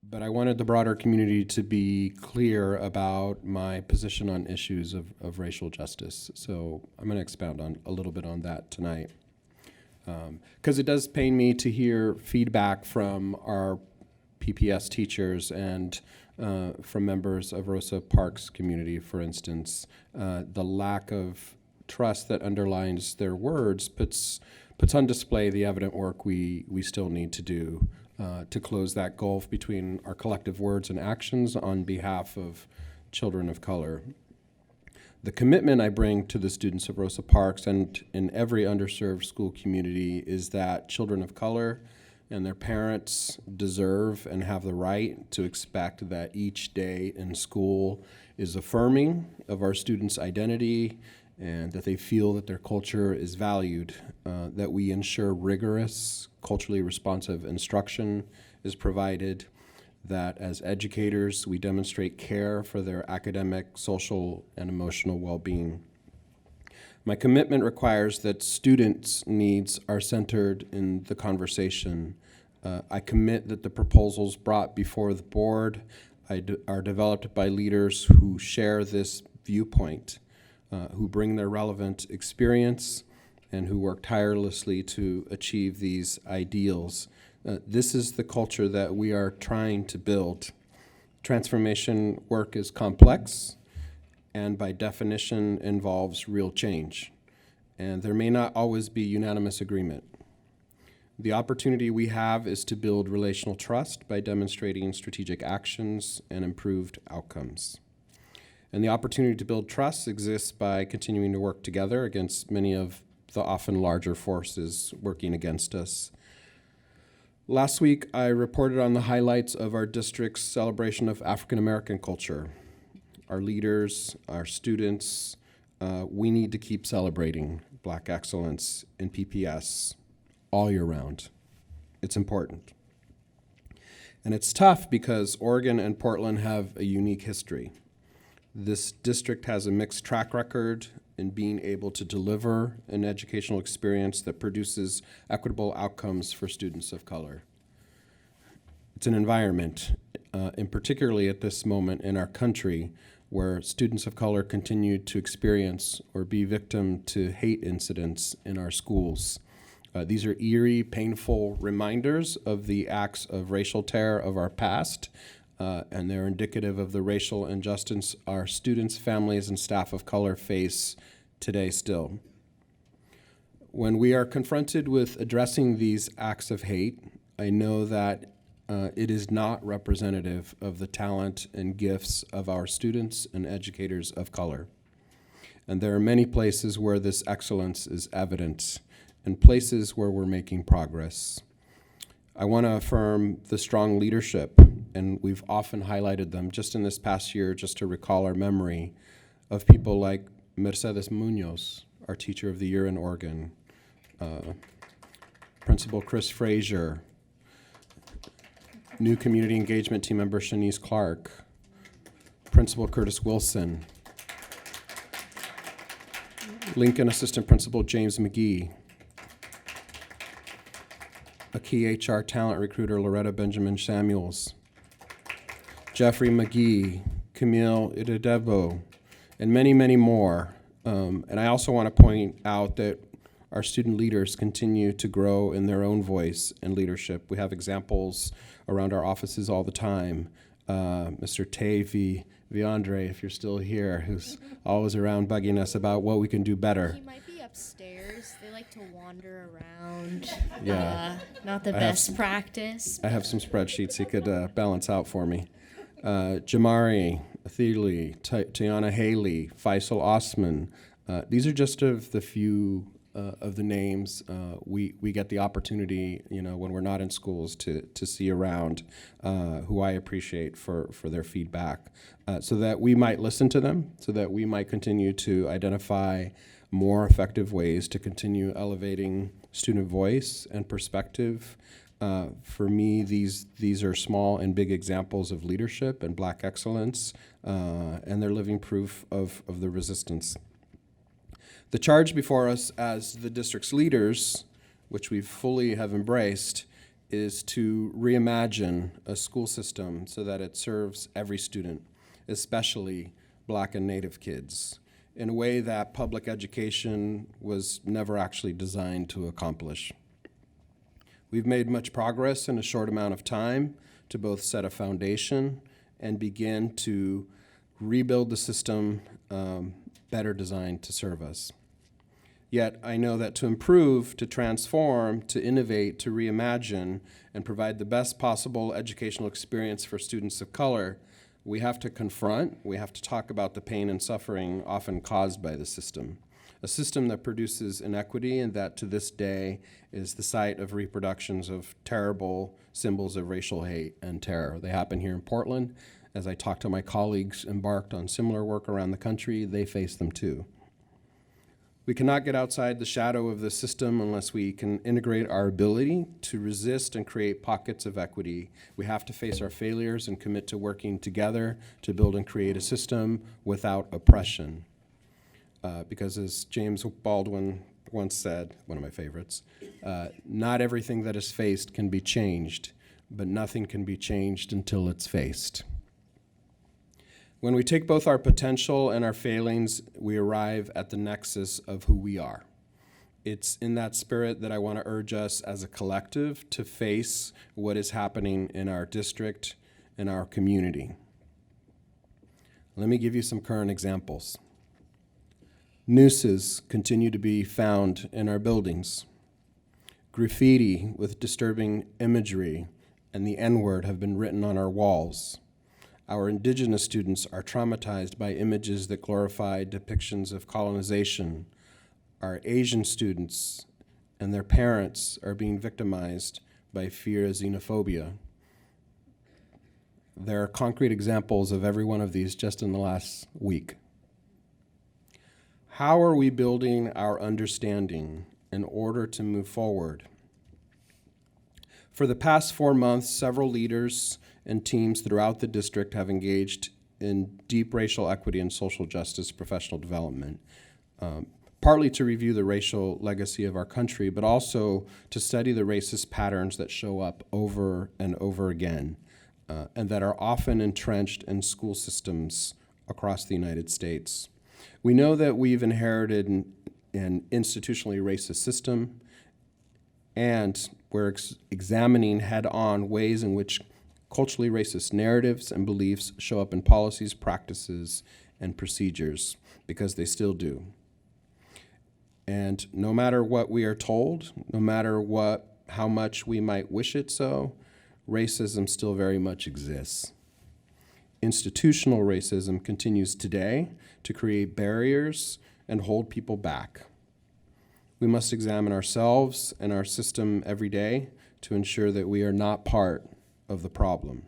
but I wanted the broader community to be clear about my position on issues of racial justice. So I'm going to expound on a little bit on that tonight. Because it does pain me to hear feedback from our PPS teachers and from members of Rosa Parks community, for instance. The lack of trust that underlines their words puts on display the evident work we still need to do to close that gulf between our collective words and actions on behalf of children of color. The commitment I bring to the students of Rosa Parks and in every underserved school community is that children of color and their parents deserve and have the right to expect that each day in school is affirming of our students' identity and that they feel that their culture is valued, that we ensure rigorous, culturally responsive instruction is provided, that as educators we demonstrate care for their academic, social, and emotional well-being. My commitment requires that students' needs are centered in the conversation. I commit that the proposals brought before the board are developed by leaders who share this viewpoint, who bring their relevant experience, and who work tirelessly to achieve these ideals. This is the culture that we are trying to build. Transformation work is complex and by definition involves real change. And there may not always be unanimous agreement. The opportunity we have is to build relational trust by demonstrating strategic actions and improved outcomes. And the opportunity to build trust exists by continuing to work together against many of the often larger forces working against us. Last week, I reported on the highlights of our district's celebration of African American culture. Our leaders, our students, we need to keep celebrating Black excellence in PPS all year round. It's important. And it's tough because Oregon and Portland have a unique history. This district has a mixed track record in being able to deliver an educational experience that produces equitable outcomes for students of color. It's an environment, and particularly at this moment in our country, where students of color continue to experience or be victim to hate incidents in our schools. These are eerie, painful reminders of the acts of racial terror of our past, and they're indicative of the racial injustice our students, families, and staff of color face today still. When we are confronted with addressing these acts of hate, I know that it is not representative of the talent and gifts of our students and educators of color. And there are many places where this excellence is evident and places where we're making progress. I want to affirm the strong leadership, and we've often highlighted them just in this past year, just to recall our memory of people like Mercedes Munoz, our teacher of the year in Oregon, Principal Chris Frazier, new community engagement team member Shanice Clark, Principal Curtis Wilson, Lincoln Assistant Principal James McGee, a key HR talent recruiter, Loretta Benjamin Samuels, Jeffrey McGee, Camille Idedebo, and many, many more. And I also want to point out that our student leaders continue to grow in their own voice and leadership. We have examples around our offices all the time. Mr. Tay Viandre, if you're still here, who's always around bugging us about what we can do better. He might be upstairs. They like to wander around. Yeah. Not the best practice. I have some spreadsheets he could balance out for me. Jamari, Athili, Tiana Haley, Faisal Osman. These are just of the few of the names we get the opportunity, when we're not in schools to see around, who I appreciate for their feedback, so that we might listen to them, so that we might continue to identify more effective ways to continue elevating student voice and perspective. For me, these are small and big examples of leadership and Black excellence, and they're living proof of the resistance. The charge before us as the district's leaders, which we fully have embraced, is to reimagine a school system so that it serves every student, especially Black and Native kids, in a way that public education was never actually designed to accomplish. We've made much progress in a short amount of time to both set a foundation and begin to rebuild the system better designed to serve us. Yet I know that to improve, to transform, to innovate, to reimagine, and provide the best possible educational experience for students of color, we have to confront, we have to talk about the pain and suffering often caused by the system. A system that produces inequity and that to this day is the site of reproductions of terrible symbols of racial hate and terror. They happen here in Portland. As I talk to my colleagues embarked on similar work around the country, they face them too. We cannot get outside the shadow of the system unless we can integrate our ability to resist and create pockets of equity. We have to face our failures and commit to working together to build and create a system without oppression. Because as James Baldwin once said, one of my favorites, not everything that is faced can be changed, but nothing can be changed until it's faced. When we take both our potential and our failings, we arrive at the nexus of who we are. It's in that spirit that I want to urge us as a collective to face what is happening in our district and our community. Let me give you some current examples. Nooses continue to be found in our buildings. Graffiti with disturbing imagery and the N-word have been written on our walls. Our indigenous students are traumatized by images that glorify depictions of colonization. Our Asian students and their parents are being victimized by fear of xenophobia. There are concrete examples of every one of these just in the last week. How are we building our understanding in order to move forward? For the past 4 months, several leaders and teams throughout the district have engaged in deep racial equity and social justice professional development, partly to review the racial legacy of our country, but also to study the racist patterns that show up over and over again, and that are often entrenched in school systems across the United States. We know that we've inherited an institutionally racist system, and we're examining head-on ways in which culturally racist narratives and beliefs show up in policies, practices, and procedures, because they still do. And no matter what we are told, no matter how much we might wish it so, racism still very much exists. Institutional racism continues today to create barriers and hold people back. We must examine ourselves and our system every day to ensure that we are not part of the problem.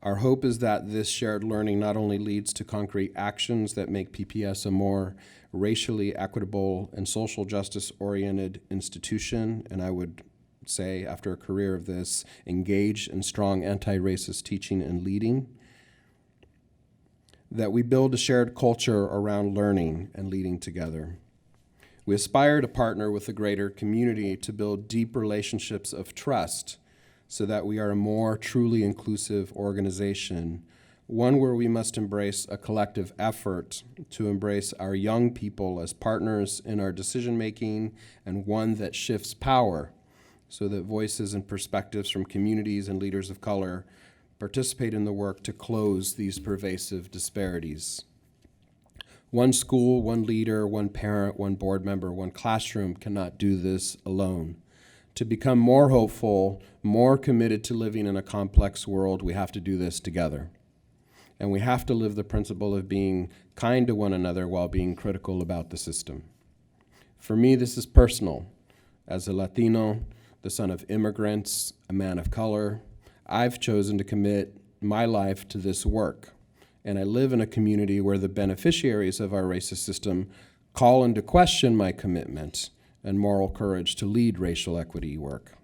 Our hope is that this shared learning not only leads to concrete actions that make PPS a more racially equitable and social justice-oriented institution, and I would say, after a career of this, engaged in strong anti-racist teaching and leading, that we build a shared culture around learning and leading together. We aspire to partner with the greater community to build deep relationships of trust so that we are a more truly inclusive organization, one where we must embrace a collective effort to embrace our young people as partners in our decision-making, and one that shifts power so that voices and perspectives from communities and leaders of color participate in the work to close these pervasive disparities. One school, one leader, one parent, one board member, one classroom cannot do this alone. To become more hopeful, more committed to living in a complex world, we have to do this together. And we have to live the principle of being kind to one another while being critical about the system. For me, this is personal. As a Latino, the son of immigrants, a man of color, I've chosen to commit my life to this work. And I live in a community where the beneficiaries of our racist system call into question my commitment and moral courage to lead racial equity work.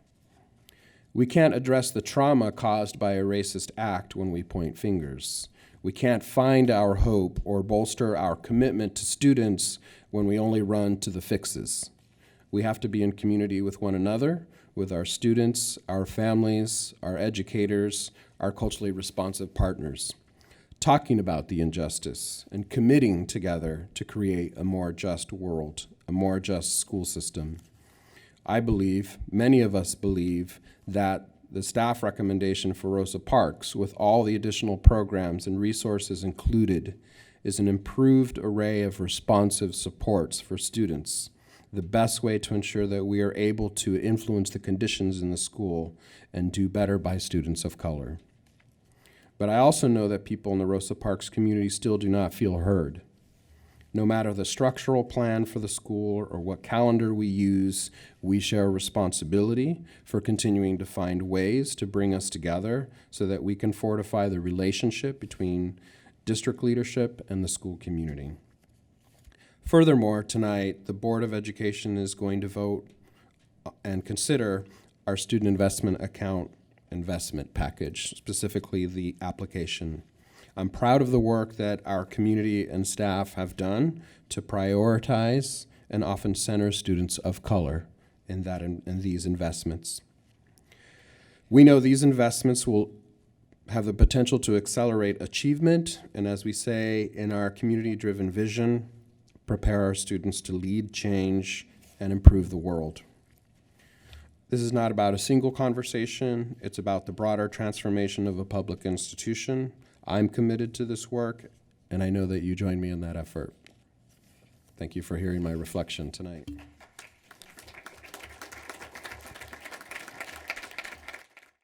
We can't address the trauma caused by a racist act when we point fingers. We can't find our hope or bolster our commitment to students when we only run to the fixes. We have to be in community with one another, with our students, our families, our educators, our culturally responsive partners, talking about the injustice and committing together to create a more just world, a more just school system. I believe, many of us believe, that the staff recommendation for Rosa Parks, with all the additional programs and resources included, is an improved array of responsive supports for students, the best way to ensure that we are able to influence the conditions in the school and do better by students of color. But I also know that people in the Rosa Parks community still do not feel heard. No matter the structural plan for the school or what calendar we use, we share a responsibility for continuing to find ways to bring us together so that we can fortify the relationship between district leadership and the school community. Furthermore, tonight, the Board of Education is going to vote and consider our student investment account investment package, specifically the application. I'm proud of the work that our community and staff have done to prioritize and often center students of color in these investments. We know these investments will have the potential to accelerate achievement, and as we say in our community-driven vision, prepare our students to lead change and improve the world. This is not about a single conversation. It's about the broader transformation of a public institution. I'm committed to this work, and I know that you join me in that effort. Thank you for hearing my reflection tonight.